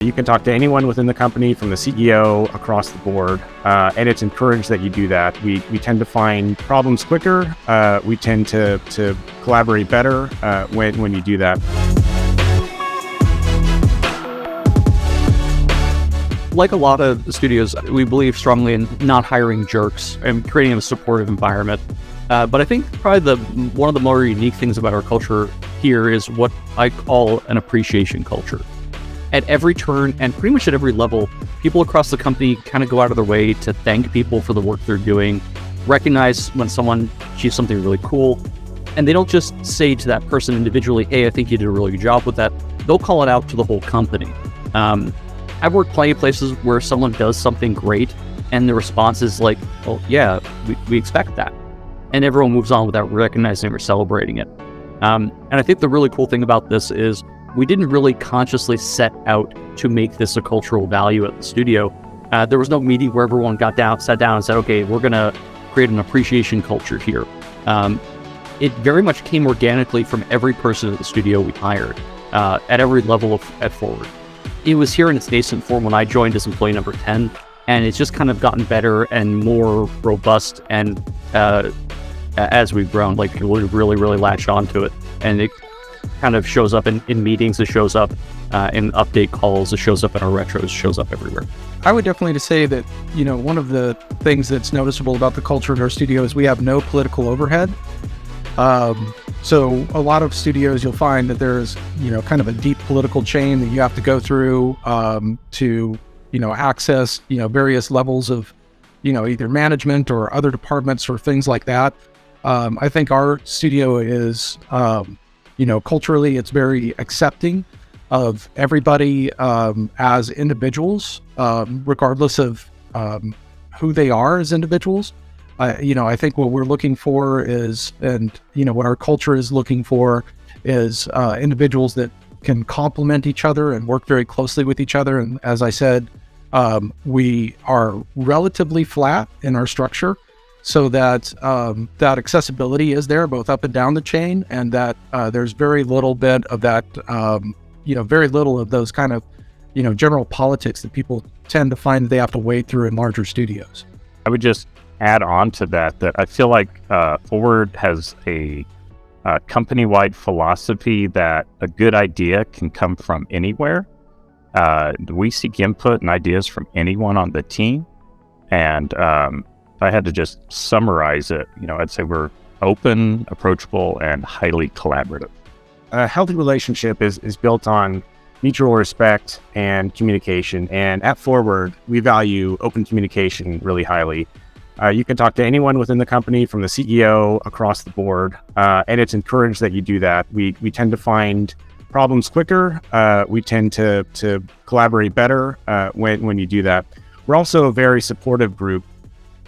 You can talk to anyone within the company, from the CEO across the board, and it's encouraged that you do that. We tend to find problems quicker. We tend to collaborate better when you do that. Like a lot of studios, we believe strongly in not hiring jerks and creating a supportive environment. But I think probably one of the more unique things about our culture here is what I call an appreciation culture. At every turn and pretty much at every level, people across the company kind of go out of their way to thank people for the work they're doing, recognize when someone achieves something really cool, and they don't just say to that person individually, hey, I think you did a really good job with that. They'll call it out to the whole company. I've worked plenty of places where someone does something great and the response is like, well, yeah, we expect that. And everyone moves on without recognizing or celebrating it. And I think the really cool thing about this is we didn't really consciously set out to make this a cultural value at the studio. There was no meeting where everyone sat down and said, okay, we're going to create an appreciation culture here. It very much came organically from every person at the studio we hired at every level at Forward. It was here in its nascent form when I joined as employee number 10, and it's just kind of gotten better and more robust. And as we've grown, like we really, really latched onto it. And it kind of shows up in meetings, it shows up in update calls, it shows up in our retros, it shows up everywhere. I would definitely say that, one of the things that's noticeable about the culture at our studio is we have no political overhead. So a lot of studios, you'll find that there's, kind of a deep political chain that you have to go through to, access, various levels of, either management or other departments or things like that. I think our studio is, culturally, it's very accepting of everybody as individuals, regardless of who they are as individuals. I think what we're looking for is, and what our culture is looking for is individuals that can complement each other and work very closely with each other. And as I said, we are relatively flat in our structure, so that that accessibility is there both up and down the chain, and that there's very little bit of that, very little of those kind of, general politics that people tend to find that they have to wade through in larger studios. I would just add on to that I feel like Forward has a company-wide philosophy that a good idea can come from anywhere. We seek input and ideas from anyone on the team. And if I had to just summarize it, I'd say we're open, approachable, and highly collaborative. A healthy relationship is built on mutual respect and communication. And at Forward, we value open communication really highly. You can talk to anyone within the company, from the CEO across the board, and it's encouraged that you do that. We tend to find problems quicker. We tend to collaborate better when you do that. We're also a very supportive group.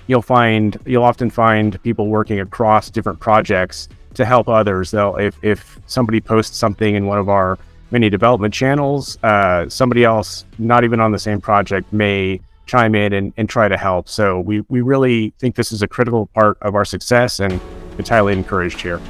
You'll often find people working across different projects to help others. If somebody posts something in one of our many development channels, somebody else not even on the same project may chime in and try to help. So we really think this is a critical part of our success, and it's highly encouraged here.